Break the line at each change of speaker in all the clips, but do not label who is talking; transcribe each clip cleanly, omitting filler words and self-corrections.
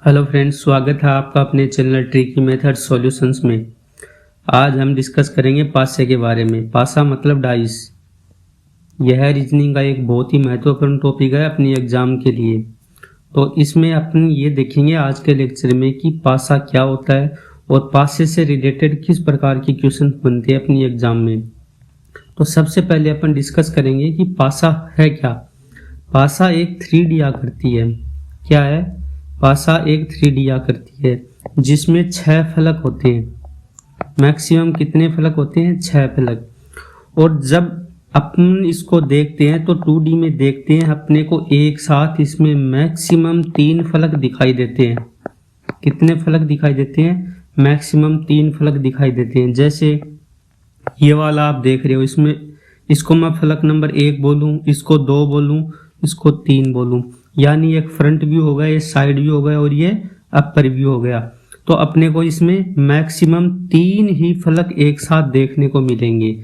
Hello friends, स्वागत है आपका अपने चैनल ट्रिकी मेथड सॉल्यूशंस में। आज हम डिस्कस करेंगे पासे के बारे में। पासा मतलब डाइस। यह रीजनिंग का एक बहुत ही महत्वपूर्ण टॉपिक है अपनी एग्जाम के लिए। तो इसमें अपन ये देखेंगे आज के लेक्चर में कि पासा क्या होता है और पासे से रिलेटेड किस प्रकार के क्वेश्चन बनते हैं अपनी एग्जाम में। तो सबसे पहले अपन डिस्कस करेंगे कि पासा है क्या। पासा एक 3D आकृति है। क्या है? पासा एक 3D आकृति है जिसमें 6 फलक होते हैं। मैक्सिमम कितने फलक होते हैं? 6 फलक। और जब अपन इसको देखते हैं तो 2D में देखते हैं अपने को एक साथ इसमें मैक्सिमम 3 फलक दिखाई देते हैं। कितने फलक दिखाई देते हैं? मैक्सिमम 3 फलक दिखाई देते हैं। जैसे ये वाला आप देख रहे हो, इसमें इसको मैं फलक नंबर 1 बोलूं, इसको 2 बोलूं, इसको 3 बोलूं, यानी एक फ्रंट व्यू हो गया, ये साइड व्यू हो गया और ये अपर व्यू हो गया। तो अपने को इसमें मैक्सिमम 3 ही फलक एक साथ देखने को मिलेंगे।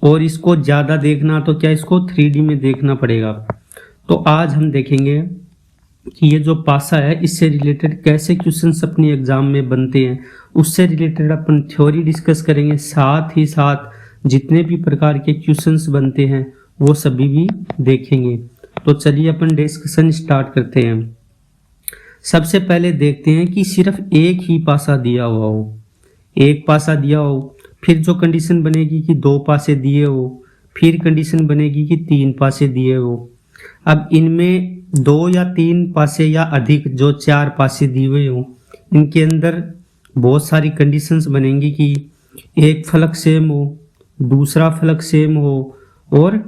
और इसको ज़्यादा देखना तो क्या, इसको 3D में देखना पड़ेगा। तो आज हम देखेंगे कि ये जो पासा है इससे रिलेटेड कैसे क्वेश्चंस अपनी एग्जाम में बनते हैं, उससे रिलेटेड अपन थ्योरी डिस्कस करेंगे। साथ ही साथ जितने भी प्रकार के क्वेश्चंस बनते हैं वो सभी भी देखेंगे। तो चलिए अपन डिस्कशन स्टार्ट करते हैं। सबसे पहले देखते हैं कि सिर्फ एक ही पासा दिया हुआ हो, एक पासा दिया हो, फिर जो कंडीशन बनेगी कि 2 पासे दिए हो, फिर कंडीशन बनेगी कि 3 पासे दिए हो। अब इनमें 2 या 3 पासे या अधिक जो 4 पासे दिए हुए हो, इनके अंदर बहुत सारी कंडीशंस बनेंगी कि एक फलक सेम हो, दूसरा फलक सेम हो और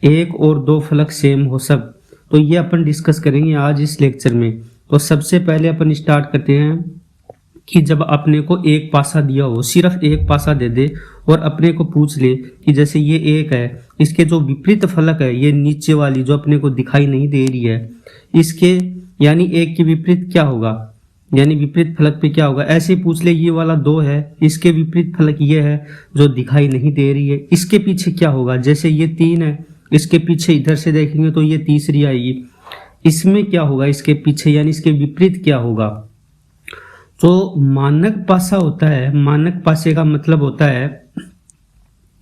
1 और 2 फलक सेम हो सब। तो ये अपन डिस्कस करेंगे आज इस लेक्चर में। तो सबसे पहले अपन स्टार्ट करते हैं कि जब अपने को एक पासा दिया हो, सिर्फ एक पासा दे दे और अपने को पूछ ले कि जैसे ये एक है, इसके जो विपरीत फलक है, ये नीचे वाली जो अपने को दिखाई नहीं दे रही है, इसके यानी एक के विपरीत क्या होगा, यानी विपरीत फलक पे क्या होगा। ऐसे पूछ ले ये वाला 2 है, इसके विपरीत फलक ये है जो दिखाई नहीं दे रही है, इसके पीछे क्या होगा। जैसे ये 3 है, इसके पीछे इधर से देखेंगे तो ये तीसरी आएगी, इसमें क्या होगा इसके पीछे, यानी इसके विपरीत क्या होगा। तो मानक पासा होता है, मानक पासे का मतलब होता है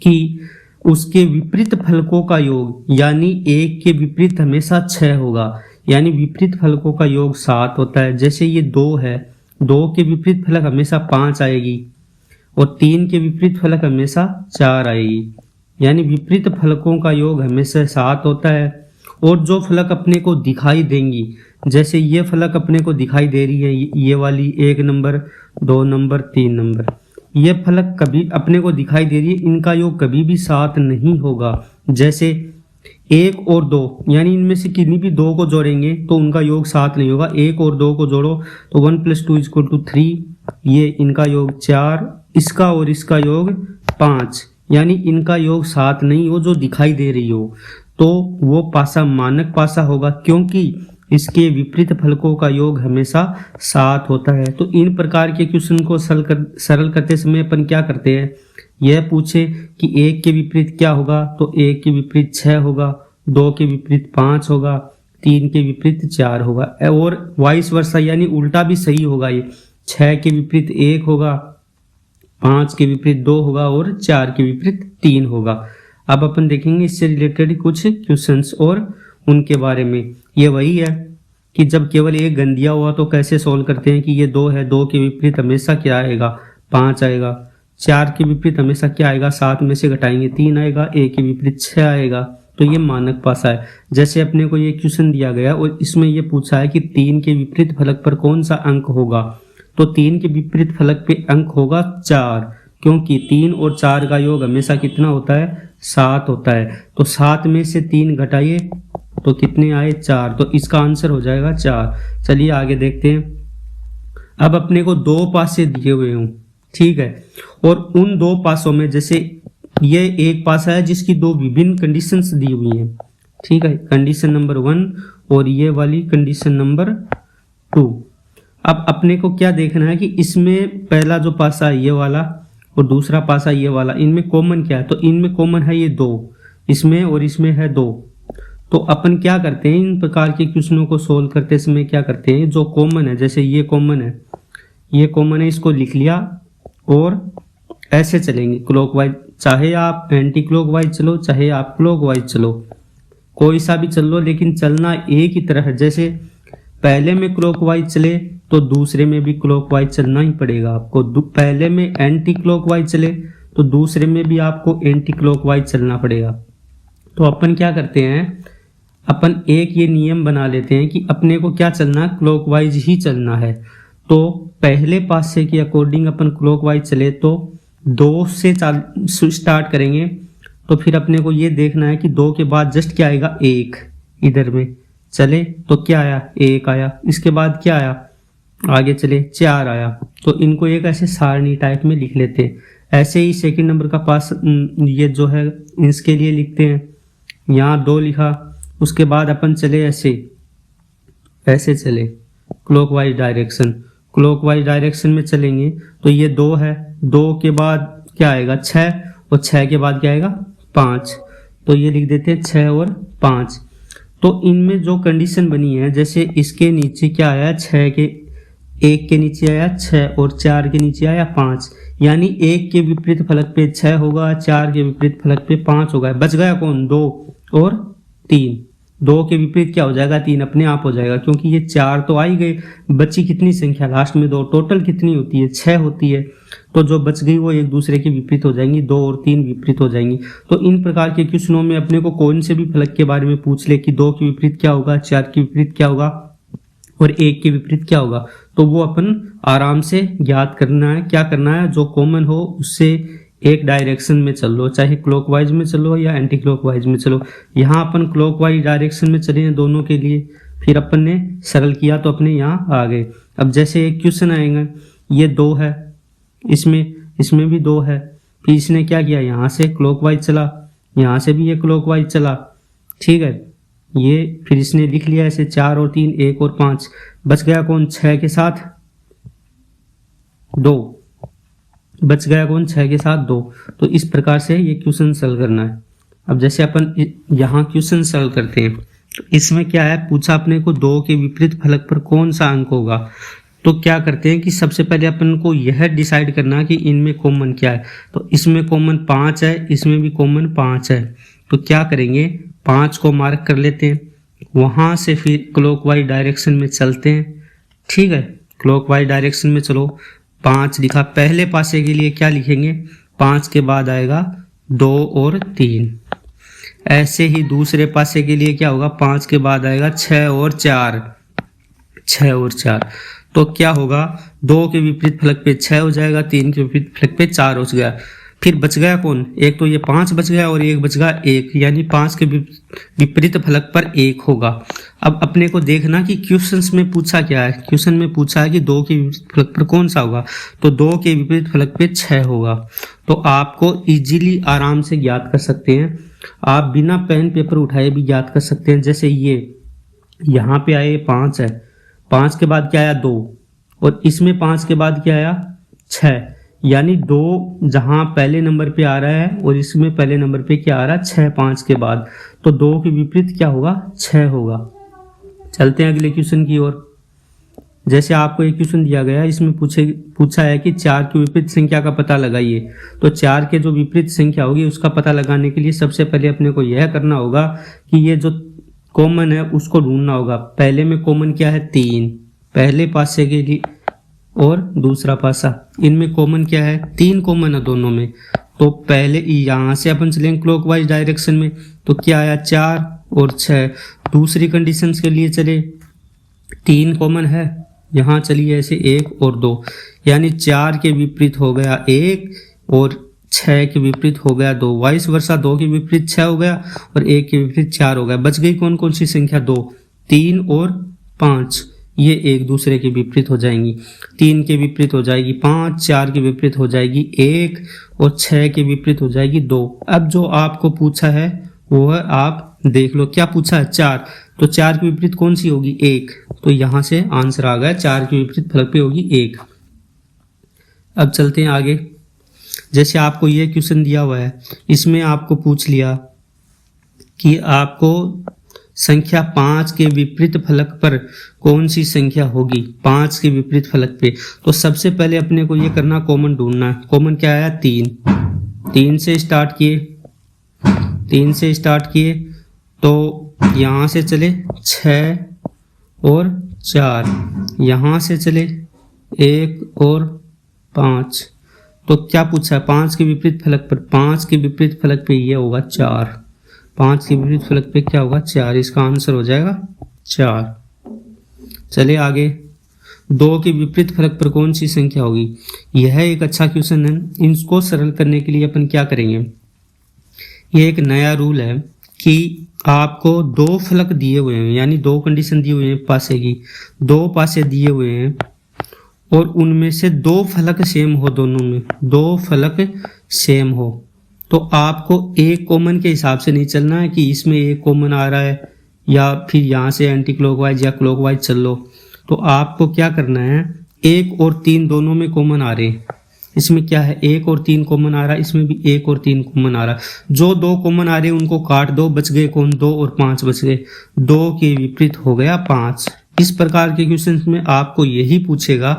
कि उसके विपरीत फलकों का योग, यानी एक के विपरीत हमेशा 6 होगा, यानी विपरीत फलकों का योग 7 होता है। जैसे ये 2 है, 2 के विपरीत फलक हमेशा 5 आएगी और 3 के विपरीत फलक हमेशा 4 आएगी, यानी विपरीत फलकों का योग हमेशा 7 होता है। और जो फलक अपने को दिखाई देंगी, जैसे ये फलक अपने को दिखाई दे रही है, ये वाली 1 नंबर, 2 नंबर, 3 नंबर, ये फलक कभी अपने को दिखाई दे रही है, इनका योग कभी भी 7 नहीं होगा। जैसे 1 और 2, यानी इनमें से किन्हीं भी 2 को जोड़ेंगे तो उनका योग 7 नहीं होगा। 1 और 2 को जोड़ो तो 1 + 2 = 3, ये इनका योग 4, इसका और इसका योग 5, यानी इनका योग 7 नहीं हो जो दिखाई दे रही हो, तो वो पासा मानक पासा होगा, क्योंकि इसके विपरीत फलकों का योग हमेशा 7 होता है। तो इन प्रकार के क्वेश्चन को सरल करते समय अपन क्या करते हैं, यह पूछे कि 1 के विपरीत क्या होगा, तो 1 के विपरीत 6 होगा, 2 के विपरीत 5 होगा, 3 के विपरीत 4 होगा, और वाइस वर्सा, यानी उल्टा भी सही होगा। ये 6 के विपरीत 1 होगा, 5 के विपरीत 2 होगा और 4 के विपरीत 3 होगा। अब अपन देखेंगे इससे रिलेटेड कुछ क्वेश्चंस और उनके बारे में। ये वही है कि जब केवल एक गन दिया हुआ तो कैसे सोल्व करते हैं कि ये 2 है, 2 के विपरीत हमेशा क्या आएगा, 5 आएगा, 4 के विपरीत हमेशा क्या आएगा, 7 में से घटाएंगे 3 आएगा, 1 के विपरीत 6 आएगा। तो ये मानक पासा है। जैसे अपने को ये क्वेश्चन दिया गया और इसमें ये पूछा है कि 3 के विपरीत फलक पर कौन सा अंक होगा, तो 3 के विपरीत फलक पे अंक होगा 4, क्योंकि 3 और 4 का योग हमेशा कितना होता है, 7 होता है। तो 7 में से 3 घटाइए तो कितने आए, 4, तो इसका आंसर हो जाएगा 4। चलिए आगे देखते हैं। अब अपने को 2 पासे दिए हुए हों, ठीक है, और उन 2 पासों में जैसे ये एक पासा है जिसकी 2 विभिन्न कंडीशंस दी हुई हैं, ठीक है, कंडीशन नंबर 1 और ये वाली कंडीशन नंबर 2। अब अपने को क्या देखना है कि इसमें पहला जो पासा है ये वाला और दूसरा पासा ये वाला, इनमें कॉमन क्या है, तो इनमें कॉमन है ये 2, इसमें और इसमें है 2। तो अपन क्या करते हैं, इन प्रकार के क्वेश्चनों को सोल्व करते समय क्या करते हैं, जो कॉमन है, जैसे ये कॉमन है, ये कॉमन है, इसको लिख लिया और ऐसे चलेंगे क्लॉकवाइज, चाहे आप एंटी क्लॉकवाइज चलो चाहे आप क्लॉकवाइज चलो, कोई सा भी चल लो, लेकिन चलना एक ही तरह है। जैसे पहले में क्लॉकवाइज चले तो दूसरे में भी क्लॉकवाइज चलना ही पड़ेगा आपको, पहले में एंटी क्लॉकवाइज चले तो दूसरे में भी आपको एंटी क्लॉकवाइज चलना पड़ेगा। तो अपन क्या करते हैं, अपन एक ये नियम बना लेते हैं कि अपने को क्या चलना है, क्लॉकवाइज ही चलना है। तो पहले पासे के अकॉर्डिंग अपन क्लॉकवाइज चले तो 2 से स्टार्ट करेंगे, तो फिर अपने को ये देखना है कि 2 के बाद जस्ट क्या आएगा, 1 इधर में चले तो क्या आया, 1 आया, इसके बाद क्या आया, आगे चले 4 आया। तो इनको एक ऐसे सारणी टाइप में लिख लेते हैं। ऐसे ही सेकंड नंबर का पास ये जो है इसके लिए लिखते हैं, यहाँ 2 लिखा, उसके बाद अपन चले ऐसे चले क्लॉकवाइज डायरेक्शन में चलेंगे तो ये 2 है, 2 के बाद क्या आएगा, 6, और 6 के बाद क्या आएगा, 5। तो ये लिख देते हैं 6 और 5। तो इनमें जो कंडीशन बनी है, जैसे इसके नीचे क्या आया, 6 के 1 के नीचे आया 6 और 4 के नीचे आया 5, यानी 1 के विपरीत फलक पे 6 होगा, 4 के विपरीत फलक पे 5 होगा। बच गया कौन, 2 और 3। 2 के विपरीत क्या हो जाएगा, 3 अपने आप हो जाएगा, क्योंकि ये 4 तो आ ही गए, बची कितनी संख्या लास्ट में 2, टोटल कितनी होती है, 6 होती है। तो जो बच गई वो एक दूसरे के विपरीत हो जाएंगी, 2 और 3 विपरीत हो जाएंगी। तो इन प्रकार के क्वेश्चनों में अपने को कौन से भी फलक के बारे में पूछ ले कि 2 के विपरीत क्या होगा, 4 के विपरीत क्या होगा और 1 के विपरीत क्या होगा, तो वो अपन आराम से ज्ञात करना है। क्या करना है, जो कॉमन हो उससे एक डायरेक्शन में चल लो, चाहे क्लॉकवाइज में चलो या एंटी क्लॉकवाइज में चलो। यहाँ अपन क्लॉकवाइज डायरेक्शन में चले हैं दोनों के लिए, फिर अपन ने सरल किया तो अपने यहाँ आ गए। अब जैसे एक क्वेश्चन आएगा, ये 2 है, इसमें भी 2 है, फिर इसने क्या किया, यहाँ से क्लॉकवाइज चला, यहाँ से भी ये क्लॉकवाइज चला, ठीक है। ये फिर इसने लिख लिया ऐसे 4 और 3, 1 और 5, बच गया कौन, 6 के साथ 2, बच गया कौन, 6 के साथ 2। तो इस प्रकार से ये क्वेश्चन सॉल्व करना है। अब जैसे अपन यहाँ क्वेश्चन सॉल्व करते हैं, तो इसमें क्या है, पूछा अपने को 2 के विपरीत फलक पर कौन सा अंक होगा। तो क्या करते हैं कि सबसे पहले अपन को यह डिसाइड करना कि इनमें कॉमन क्या है। तो इसमें कॉमन 5 है, इसमें भी कॉमन 5 है, तो क्या करेंगे, 5 को मार्क कर लेते हैं, वहां से फिर क्लॉकवाइज डायरेक्शन में चलते हैं, ठीक है। क्लॉकवाइज डायरेक्शन में चलो, 5 लिखा, पहले पासे के लिए क्या लिखेंगे, 5 के बाद आएगा 2 और 3। ऐसे ही दूसरे पासे के लिए क्या होगा, 5 के बाद आएगा 6 और 4, 6 और 4। तो क्या होगा, 2 के विपरीत फलक पे 6 हो जाएगा, 3 के विपरीत फलक पे 4 हो गया। फिर बच गया कौन, एक तो ये 5 बच गया और एक बच गया 1, यानी 5 के विपरीत फलक पर 1 होगा। अब अपने को देखना कि क्वेश्चंस में पूछा क्या है, क्वेश्चन में पूछा है कि 2 के विपरीत फलक पर कौन सा होगा, तो 2 के विपरीत फलक पे 6 होगा। तो आपको इजीली आराम से ज्ञात कर सकते हैं, आप बिना पेन पेपर उठाए भी ज्ञात कर सकते हैं। जैसे ये यहाँ पे आए 5 है, 5 के बाद क्या आया 2, और इसमें 5 के बाद क्या आया 6, यानी 2 जहां पहले नंबर पे आ रहा है और इसमें पहले नंबर पे क्या आ रहा है 6 5 के बाद, तो 2 के विपरीत क्या होगा 6 होगा। चलते हैं अगले क्वेश्चन की ओर। जैसे आपको एक क्वेश्चन दिया गया है, इसमें पूछा है कि 4 की विपरीत संख्या का पता लगाइए। तो 4 के जो विपरीत संख्या होगी उसका पता लगाने के लिए सबसे पहले अपने को यह करना होगा कि ये जो कॉमन है उसको ढूंढना होगा। पहले में कॉमन क्या है 3, पहले पासे के लिए और दूसरा पासा, इनमें कॉमन क्या है 3 कॉमन है दोनों में। तो पहले यहाँ से अपन चलेंगे क्लॉकवाइज डायरेक्शन में, तो क्या आया 4 और 6। दूसरी कंडीशन के लिए चले, 3 कॉमन है, यहाँ चलिए ऐसे 1 और 2, यानी 4 के विपरीत हो गया 1 और 6 के विपरीत हो गया 2, वाइस वर्षा 2 के विपरीत 6 हो गया और 1 के विपरीत 4 हो गया। बच गई कौन कौन सी संख्या 2, 3 और 5, ये एक दूसरे के विपरीत हो जाएंगी। 3 के विपरीत हो जाएगी 5, 4 के विपरीत हो जाएगी 1 और 6 के विपरीत हो जाएगी 2। अब जो आपको पूछा है वो है, आप देख लो क्या पूछा है 4, तो 4 के विपरीत कौन सी होगी 1, तो यहां से आंसर आ गया 4 के विपरीत फलक पे होगी 1। अब चलते हैं आगे। जैसे आपको ये क्वेश्चन दिया हुआ है, इसमें आपको पूछ लिया कि आपको संख्या 5 के विपरीत फलक पर कौन सी संख्या होगी? 5 के विपरीत फलक पे। तो सबसे पहले अपने को ये करना, कॉमन ढूंढना है। कॉमन क्या आया? 3 से स्टार्ट किए, 3 से स्टार्ट किए तो यहाँ से चले 6 और 4, यहाँ से चले 1 और 5। तो क्या पूछा है? 5 के विपरीत फलक पर, 5 के विपरीत फलक पे ये होगा 4। 5 के विपरीत फलक पे क्या होगा? 4। इसका आंसर हो जाएगा 4। चले आगे, 2 के विपरीत फलक पर कौन सी संख्या होगी? यह एक अच्छा क्वेश्चन है। इसको सरल करने के लिए अपन क्या करेंगे, ये एक नया रूल है कि आपको 2 फलक दिए हुए हैं, यानी 2 कंडीशन दी हुई है पासे की, 2 पासे दिए हुए हैं और उनमें से 2 फलक सेम हो, दोनों में 2 फलक सेम हो, तो आपको एक कॉमन के हिसाब से नहीं चलना है कि इसमें एक कॉमन आ रहा है या फिर यहाँ से एंटी क्लॉकवाइज या क्लॉकवाइज चल लो। तो आपको क्या करना है, 1 और 3 दोनों में कॉमन आ रहे हैं। इसमें क्या है, 1 और 3 कॉमन आ रहा है, इसमें भी 1 और 3 कॉमन आ रहा है। जो 2 कॉमन आ रहे हैं उनको काट दो, बच गए कौन? 2 और 5 बच गए। 2 के विपरीत हो गया 5। इस प्रकार के क्वेश्चन में आपको यही पूछेगा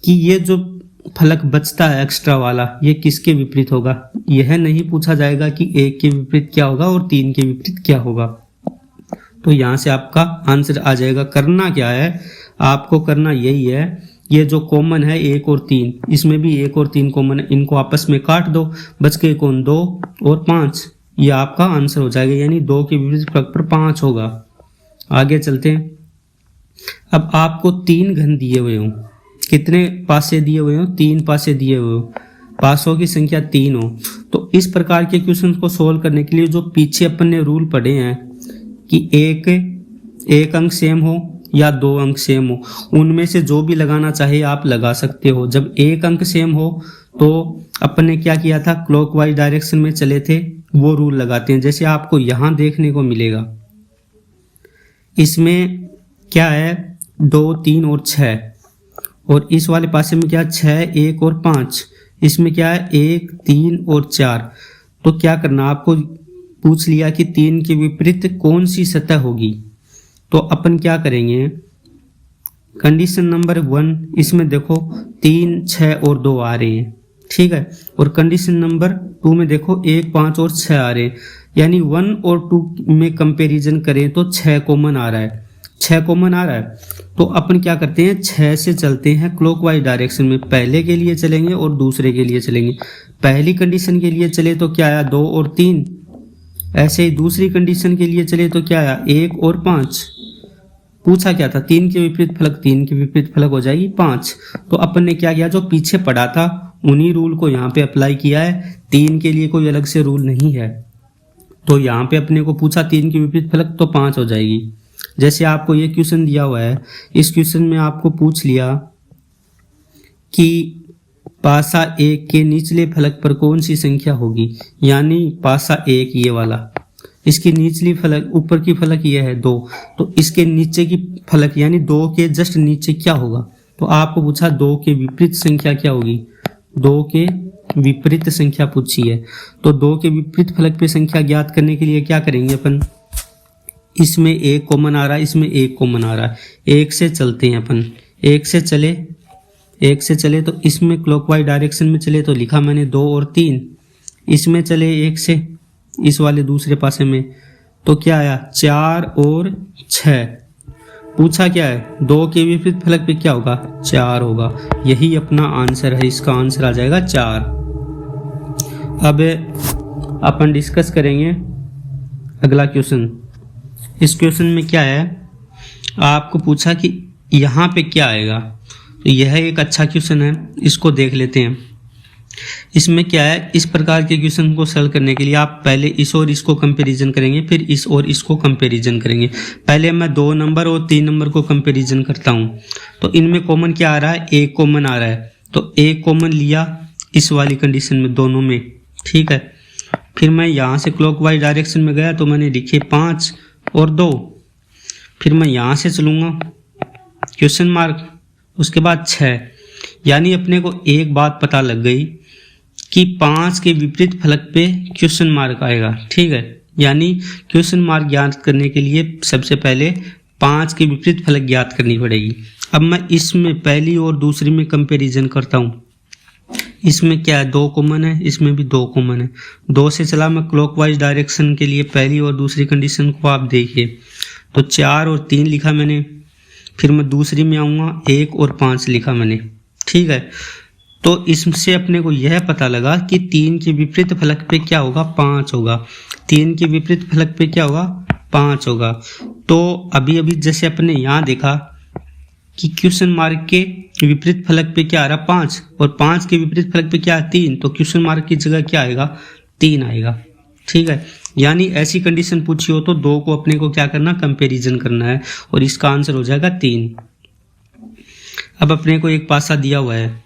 कि ये जो फलक बचता है एक्स्ट्रा वाला, ये किसके विपरीत होगा। यह नहीं पूछा जाएगा कि 1 के विपरीत क्या होगा और 3 के विपरीत क्या होगा। तो यहाँ से आपका आंसर आ जाएगा। करना क्या है, आपको करना यही है, ये जो कॉमन है 1 और 3, इसमें भी 1 और 3 कॉमन है, इनको आपस में काट दो, बच गए कौन? 2 और 5। ये आपका आंसर हो जाएगा, यानी 2 के विपरीत फलक पर 5 होगा। आगे चलते हैं। अब आपको 3 घन दिए हुए हों, कितने पासे दिए हुए हों? 3 पासे दिए हुए हो, पासों की संख्या 3 हो, तो इस प्रकार के क्वेश्चन को सोल्व करने के लिए जो पीछे अपन ने रूल पढ़े हैं कि एक अंक सेम हो या 2 अंक सेम हो, उनमें से जो भी लगाना चाहे आप लगा सकते हो। जब 1 अंक सेम हो तो अपन ने क्या किया था, क्लॉकवाइज डायरेक्शन में चले थे, वो रूल लगाते हैं। जैसे आपको यहां देखने को मिलेगा, इसमें क्या है, 2, 3 और 6, और इस वाले पासे में क्या, 6, 1 और 5। इसमें क्या है, 1, 3 और 4। तो क्या करना, आपको पूछ लिया कि 3 के विपरीत कौन सी सतह होगी। तो अपन क्या करेंगे, कंडीशन नंबर 1, इसमें देखो 3, 6 और 2 आ रहे हैं, ठीक है। और कंडीशन नंबर 2 में देखो 1, 5 और 6 आ रहे हैं, यानी 1 और 2 में कंपैरिजन करें तो 6 कॉमन आ रहा है, 6 कॉमन आ रहा है। तो अपन क्या करते हैं, 6 से चलते हैं क्लॉकवाइज डायरेक्शन में, पहले के लिए चलेंगे और दूसरे के लिए चलेंगे। पहली कंडीशन के लिए चले तो क्या आया, 2 और 3। ऐसे ही दूसरी कंडीशन के लिए चले तो क्या आया, 1 और 5। पूछा क्या था, 3 के विपरीत फलक, 3 के विपरीत फलक हो जाएगी 5। तो अपन ने क्या किया, जो पीछे पढ़ा था उन्हीं रूल को यहाँ पे अप्लाई किया है। 3 के लिए कोई अलग से रूल नहीं है। तो यहाँ पे अपने को पूछा 3 के विपरीत फलक, तो 5 हो जाएगी। जैसे आपको ये क्वेश्चन दिया हुआ है, इस क्वेश्चन में आपको पूछ लिया कि पासा 1 के निचले फलक पर कौन सी संख्या होगी, यानी पासा 1 ये वाला, इसकी निचली फलक, ऊपर की फलक ये है 2, तो इसके नीचे की फलक यानी 2 के जस्ट नीचे क्या होगा। तो आपको पूछा 2 के विपरीत संख्या क्या होगी, 2 के विपरीत संख्या पूछी है। तो 2 के विपरीत फलक पे संख्या ज्ञात करने के लिए क्या करेंगे अपन, इसमें 1 कॉमन आ रहा है, इसमें 1 कॉमन आ रहा है, 1 से चलते हैं अपन। 1 से चले तो इसमें क्लॉकवाइज डायरेक्शन में चले तो लिखा मैंने 2 और 3। इसमें चले 1 से इस वाले दूसरे पासे में, तो क्या आया, 4 और 6। पूछा क्या है, 2 के विपरीत फलक पे क्या होगा, 4 होगा। यही अपना आंसर है, इसका आंसर आ जाएगा 4। अब अपन डिस्कस करेंगे अगला क्वेश्चन। इस क्वेश्चन में क्या है, आपको पूछा कि यहाँ पे क्या आएगा। तो यह एक अच्छा क्वेश्चन है, इसको देख लेते हैं। इसमें क्या है, इस प्रकार के क्वेश्चन को सॉल्व करने के लिए आप पहले इस और इसको कंपैरिजन करेंगे, फिर इस और इसको कंपैरिजन करेंगे। पहले मैं 2 नंबर और 3 नंबर को कंपैरिजन करता हूँ। तो इनमें कॉमन क्या आ रहा है, 1 कॉमन आ रहा है, तो 1 कॉमन लिया इस वाली कंडीशन में, दोनों में, ठीक है। फिर मैं यहाँ से क्लॉकवाइज डायरेक्शन में गया तो मैंने लिखे 5 और 2। फिर मैं यहाँ से चलूँगा क्वेश्चन मार्क, उसके बाद 6, यानी अपने को एक बात पता लग गई कि 5 के विपरीत फलक पे क्वेश्चन मार्क आएगा, ठीक है। यानी क्वेश्चन मार्क ज्ञात करने के लिए सबसे पहले 5 की विपरीत फलक ज्ञात करनी पड़ेगी। अब मैं इसमें पहली और दूसरी में कंपैरिजन करता हूँ। इसमें क्या है, 2 कॉमन है, इसमें भी 2 कॉमन है। 2 से चला मैं क्लॉकवाइज डायरेक्शन के लिए पहली और दूसरी कंडीशन को आप देखिए, तो 4 और 3 लिखा मैंने। फिर मैं दूसरी में आऊँगा, 1 और 5 लिखा मैंने। ठीक है, तो इससे अपने को यह पता लगा कि 3 के विपरीत फलक पे क्या होगा, 5 होगा। 3 के विपरीत फलक पे क्या होगा, 5 होगा। तो अभी अभी जैसे अपने यहाँ देखा कि क्वेश्चन मार्क के विपरीत फलक पे क्या आ रहा, 5, और 5 के विपरीत फलक पे क्या है, 3, तो क्वेश्चन मार्क की जगह क्या आएगा, 3 आएगा। ठीक है, यानी ऐसी कंडीशन पूछी हो तो 2 को अपने को क्या करना, कंपैरिजन करना है, और इसका आंसर हो जाएगा 3। अब अपने को एक पासा दिया हुआ है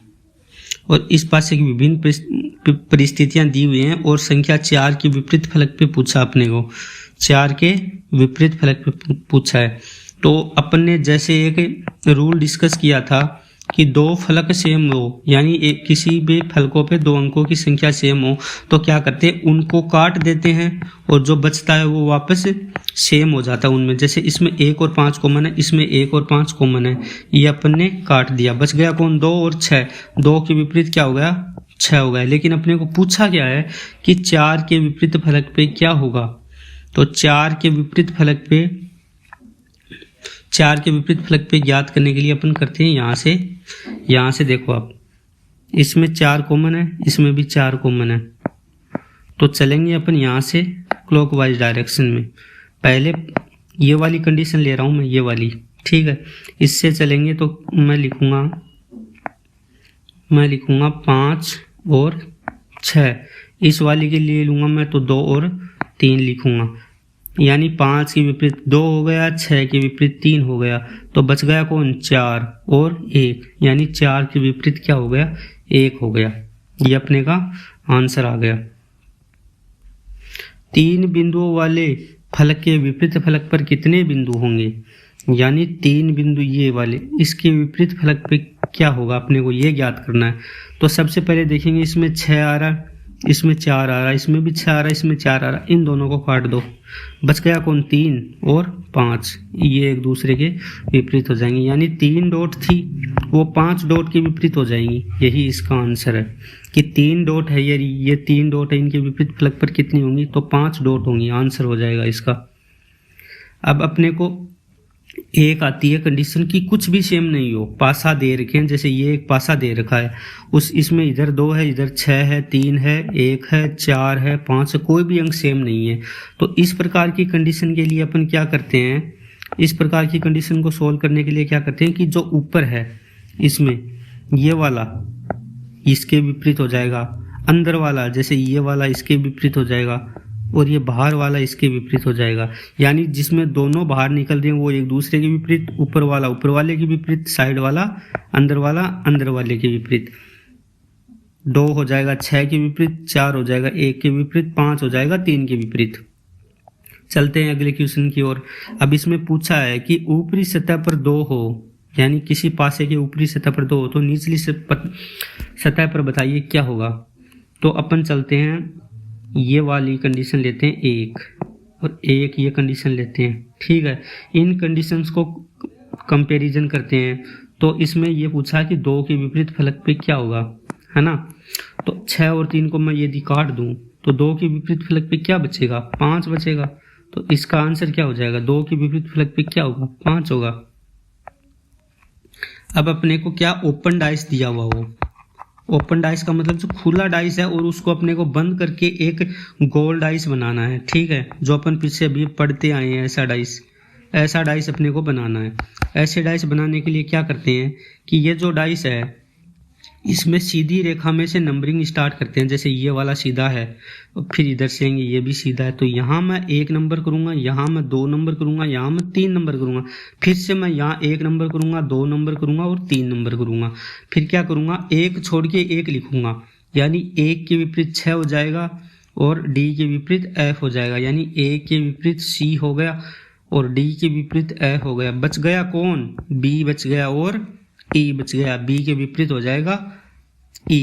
और इस पासे की विभिन्न परिस्थितियां दी हुई हैं, और संख्या 4 के विपरीत फलक पे पूछा अपने को, 4 के विपरीत फलक पे पूछा है। तो अपन ने जैसे एक रूल डिस्कस किया था कि 2 फलक सेम हो, यानी एक किसी भी फलकों पे 2 अंकों की संख्या सेम हो, तो क्या करते हैं, उनको काट देते हैं, और जो बचता है वो वापस सेम हो जाता है उनमें। जैसे इसमें 1 और 5 कॉमन है, इसमें 1 और 5 कॉमन है, ये अपन ने काट दिया, बच गया कौन, 2 और 6। 2 के विपरीत क्या हो गया, 6 हो गया। लेकिन अपने को पूछा क्या है कि 4 के विपरीत फलक पे क्या होगा, तो 4 के विपरीत फलक पे ज्ञात करने के लिए अपन करते हैं यहाँ से देखो आप, इसमें 4 कॉमन है, इसमें भी 4 कॉमन है, तो चलेंगे अपन यहाँ से क्लॉकवाइज डायरेक्शन में। पहले ये वाली कंडीशन ले रहा हूँ मैं, ये वाली, ठीक है। इससे चलेंगे तो मैं लिखूंगा 5 और 6। इस वाली के लिए लूँगा मैं तो 2 और 3 लिखूंगा, यानी 5 के विपरीत 2 हो गया, 6 के विपरीत 3 हो गया, तो बच गया कौन, 4 और 1, यानी 4 के विपरीत क्या हो गया, 1 हो गया। ये अपने का आंसर आ गया। 3 बिंदुओं वाले फलक के विपरीत फलक पर कितने बिंदु होंगे, यानी 3 बिंदु ये वाले, इसके विपरीत फलक पे क्या होगा, अपने को ये ज्ञात करना है। तो सबसे पहले देखेंगे, इसमें 6 आ रहा, इसमें 4 आ रहा, इसमें भी 6 आ रहा, इसमें 4 आ रहा, इन दोनों को काट दो, बच गया कौन, 3 और 5, ये एक दूसरे के विपरीत हो जाएंगे, यानी 3 डॉट थी वो 5 डॉट के विपरीत हो जाएंगी। यही इसका आंसर है कि 3 डॉट है, ये 3 डॉट है, इनके विपरीत फलक पर कितनी होंगी, तो 5 डॉट होंगी, आंसर हो जाएगा इसका। अब अपने को एक आती है कंडीशन की कुछ भी सेम नहीं हो, पासा दे रखे हैं, जैसे ये एक पासा दे रखा है, इसमें इधर 2 है, इधर 6 है, 3 है, 1 है, 4 है, 5 है, कोई भी अंक सेम नहीं है। तो इस प्रकार की कंडीशन के लिए अपन क्या करते हैं, इस प्रकार की कंडीशन को सोल्व करने के लिए क्या करते हैं कि जो ऊपर है इसमें ये वाला इसके विपरीत हो जाएगा, अंदर वाला जैसे ये वाला इसके विपरीत हो जाएगा, और ये बाहर वाला इसके विपरीत हो जाएगा। यानी जिसमें दोनों बाहर निकल रहे हैं वो एक दूसरे के विपरीत, ऊपर वाला ऊपर वाले के विपरीत, साइड वाला अंदर वाले के विपरीत। 2 हो जाएगा 6 के विपरीत, 4 हो जाएगा 1 के विपरीत, 5 हो जाएगा 3 के विपरीत। चलते हैं अगले क्वेश्चन की ओर। अब इसमें पूछा है कि ऊपरी सतह पर 2 हो, यानी किसी पासे के ऊपरी सतह पर 2 हो तो निचली सतह पर बताइए क्या होगा। तो अपन चलते हैं, ये वाली कंडीशन लेते हैं 1 और 1 ये कंडीशन लेते हैं, ठीक है। इन कंडीशंस को कंपैरिजन करते हैं। तो इसमें ये पूछा कि 2 के विपरीत फलक पे क्या होगा, है ना। तो 6 और 3 को मैं यदि काट दूं तो 2 के विपरीत फलक पे क्या बचेगा, 5 बचेगा। तो इसका आंसर क्या हो जाएगा, 2 के विपरीत फलक पे क्या होगा, 5 होगा। अब अपने को क्या ओपन डाइस दिया हुआ हो, ओपन डाइस का मतलब जो खुला डाइस है और उसको अपने को बंद करके एक गोल डाइस बनाना है, ठीक है। जो अपन पीछे अभी पढ़ते आए हैं, ऐसा डाइस अपने को बनाना है। ऐसे डाइस बनाने के लिए क्या करते हैं कि ये जो डाइस है इसमें सीधी रेखा में से नंबरिंग स्टार्ट करते हैं। जैसे ये वाला सीधा है, फिर इधर से आएंगे, ये भी सीधा है, तो यहाँ मैं 1 नंबर करूंगा, यहाँ मैं 2 नंबर करूंगा, यहाँ मैं 3 नंबर करूंगा, फिर से मैं यहाँ 1 नंबर करूंगा, 2 नंबर करूंगा और 3 नंबर करूंगा। फिर क्या करूंगा, 1 छोड़ के 1 लिखूंगा, यानी 1 के विपरीत 6 हो जाएगा और डी के विपरीत F हो जाएगा, यानी A के विपरीत C हो गया और डी के विपरीत F हो गया। बच गया कौन, B बच गया और E बच गया। B के विपरीत हो जाएगा E,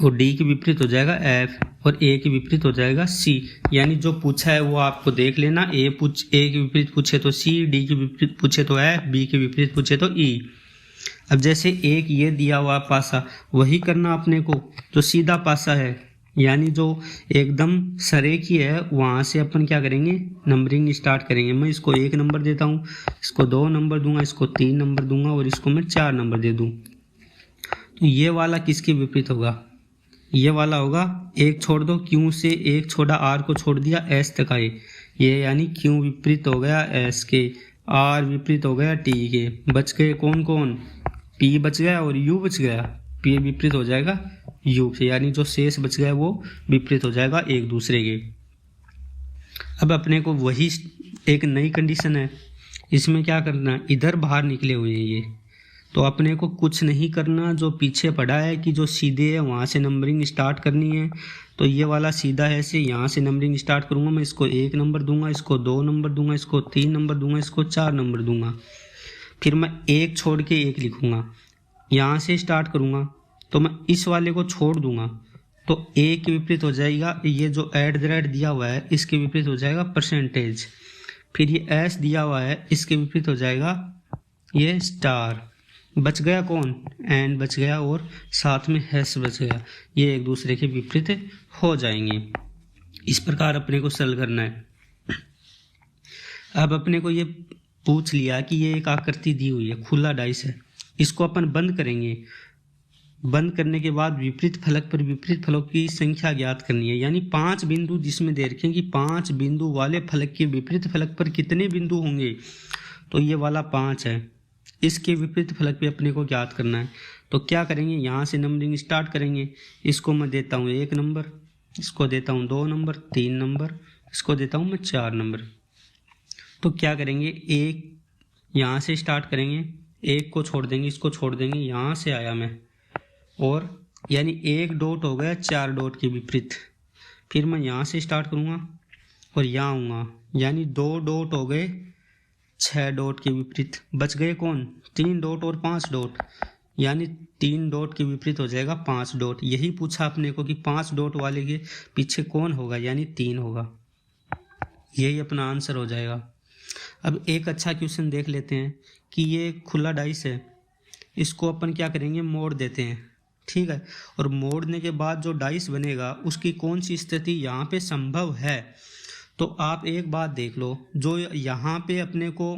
और डी के विपरीत हो जाएगा एफ और ए के विपरीत हो जाएगा सी। यानी जो पूछा है वो आपको देख लेना, ए के विपरीत पूछे तो सी, डी के विपरीत पूछे तो एफ, बी के विपरीत पूछे तो ई। अब जैसे एक ये दिया हुआ पासा, वही करना अपने को जो सीधा पासा है, यानी जो एकदम सरेखी है, वहाँ से अपन क्या करेंगे, नंबरिंग स्टार्ट करेंगे। मैं इसको 1 नंबर देता हूँ, इसको 2 नंबर दूंगा, इसको 3 नंबर दूंगा और इसको मैं 4 नंबर दे दूँ। तो ये वाला किसके विपरीत होगा, ये वाला होगा, एक छोड़ दो, क्यू से एक छोड़ा, आर को छोड़ दिया, एस तक आए, ये यानी क्यू विपरीत हो गया एस के, आर विपरीत हो गया टी के, बच गए कौन कौन, पी बच गया और यू बच गया, पी विपरीत हो जाएगा यू से, यानी जो शेष बच गया वो विपरीत हो जाएगा एक दूसरे के। अब अपने को वही एक नई कंडीशन है, इसमें क्या करना है, इधर बाहर निकले हुए हैं ये, तो अपने को कुछ नहीं करना, जो पीछे पड़ा है कि जो सीधे है वहाँ से नंबरिंग स्टार्ट करनी है। तो ये वाला सीधा है से यहाँ से नंबरिंग स्टार्ट करूँगा, मैं इसको 1 नंबर दूंगा, इसको 2 नंबर दूंगा, इसको 3 नंबर दूंगा, इसको 4 नंबर दूंगा। फिर मैं एक छोड़ के एक लिखूँगा, यहाँ से स्टार्ट करूँगा तो मैं इस वाले को छोड़ दूंगा, तो ए के विपरीत हो जाएगा, ये जो एट द रेट दिया हुआ है इसके विपरीत हो जाएगा परसेंटेज। फिर ये एस दिया हुआ है, इसके विपरीत हो जाएगा ये स्टार। बच गया कौन, एंड बच गया और साथ में हैश बच गया, ये एक दूसरे के विपरीत हो जाएंगे। इस प्रकार अपने को सरल करना है। अब अपने को ये पूछ लिया कि ये एक आकृति दी हुई है, खुला डाइस है, इसको अपन बंद करेंगे। बंद करने के बाद विपरीत फलक पर विपरीत फलकों की संख्या ज्ञात करनी है, यानी 5 बिंदु जिसमें दे रखें कि 5 बिंदु वाले फलक के विपरीत फलक पर कितने बिंदु होंगे, तो ये वाला 5 है, इसके विपरीत फलक पे अपने को ज्ञात करना है। तो क्या करेंगे, यहाँ से नंबरिंग स्टार्ट करेंगे, इसको मैं देता हूँ 1 नंबर, इसको देता हूँ 2 नंबर, 3 नंबर, इसको देता हूँ मैं 4 नंबर। तो क्या करेंगे, एक यहाँ से स्टार्ट करेंगे, एक को छोड़ देंगे, इसको छोड़ देंगे, यहाँ से आया मैं, और यानी 1 डॉट हो गया 4 डॉट के विपरीत। फिर मैं यहाँ से स्टार्ट करूँगा और यहाँ आऊँगा, यानी 2 डॉट हो गए 6 डॉट के विपरीत। बच गए कौन, 3 डॉट और 5 डॉट, यानी 3 डॉट के विपरीत हो जाएगा 5 डॉट। यही पूछा अपने को कि 5 डॉट वाले के पीछे कौन होगा, यानी 3 होगा, यही अपना आंसर हो जाएगा। अब एक अच्छा क्वेश्चन देख लेते हैं कि ये खुला डाइस है, इसको अपन क्या करेंगे, मोड़ देते हैं, ठीक है, और मोड़ने के बाद जो डाइस बनेगा उसकी कौन सी स्थिति यहाँ पे संभव है। तो आप एक बात देख लो, जो यहाँ पे अपने को,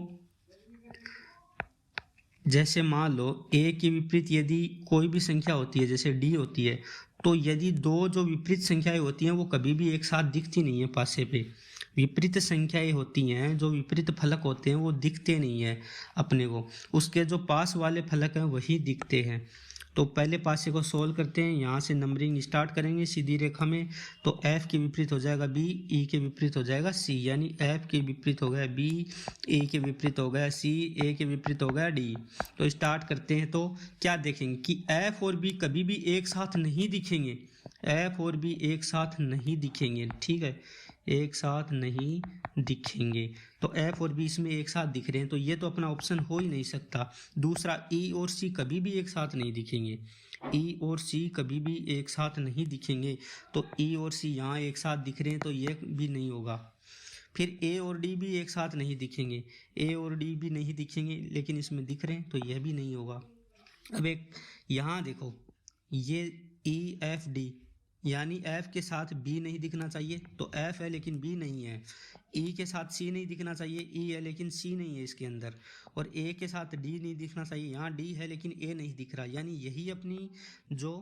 जैसे मान लो ए के विपरीत यदि कोई भी संख्या होती है, जैसे डी होती है, तो यदि दो जो विपरीत संख्याएं होती हैं वो कभी भी एक साथ दिखती नहीं है पासे पे। विपरीत संख्याएं होती हैं, जो विपरीत फलक होते हैं वो दिखते नहीं है अपने को, उसके जो पास वाले फलक हैं वही दिखते हैं। तो पहले पासे को सोल्व करते हैं, यहाँ से नंबरिंग स्टार्ट करेंगे सीधी रेखा में, तो F के विपरीत हो जाएगा B, E के विपरीत हो जाएगा C, यानी F के विपरीत हो गया B, E के विपरीत हो गया C, A के विपरीत हो गया D। तो स्टार्ट करते हैं, तो क्या देखेंगे कि F और B कभी भी एक साथ नहीं दिखेंगे, F और B एक साथ नहीं दिखेंगे, ठीक है, एक साथ नहीं दिखेंगे। तो F और B इसमें एक साथ दिख रहे हैं, तो ये तो अपना ऑप्शन हो ही नहीं सकता। दूसरा E और C कभी भी एक साथ नहीं दिखेंगे, E और C कभी भी एक साथ नहीं दिखेंगे, तो E और C यहाँ एक साथ दिख रहे हैं तो ये भी नहीं होगा। फिर A और D भी एक साथ नहीं दिखेंगे, A और D भी नहीं दिखेंगे, लेकिन इसमें दिख रहे हैं तो यह भी नहीं होगा। अब एक यहाँ देखो, ये E F D, यानी F के साथ B नहीं दिखना चाहिए, तो F है लेकिन B नहीं है। E के साथ C नहीं दिखना चाहिए, E है लेकिन C नहीं है इसके अंदर, और A के साथ D नहीं दिखना चाहिए, यहाँ D है लेकिन A नहीं दिख रहा, यानी यही अपनी जो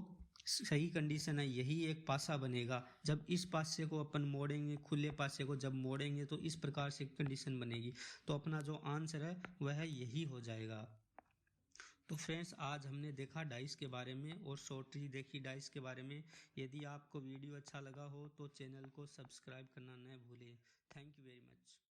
सही कंडीशन है, यही एक पासा बनेगा। जब इस पासे को अपन मोड़ेंगे, खुले पासे को जब मोड़ेंगे तो इस प्रकार से कंडीशन बनेगी, तो अपना जो आंसर है वह यही हो जाएगा। तो फ्रेंड्स, आज हमने देखा डाइस के बारे में और शॉर्ट ट्रिक देखी डाइस के बारे में। यदि आपको वीडियो अच्छा लगा हो तो चैनल को सब्सक्राइब करना न भूलें। Thank you very much.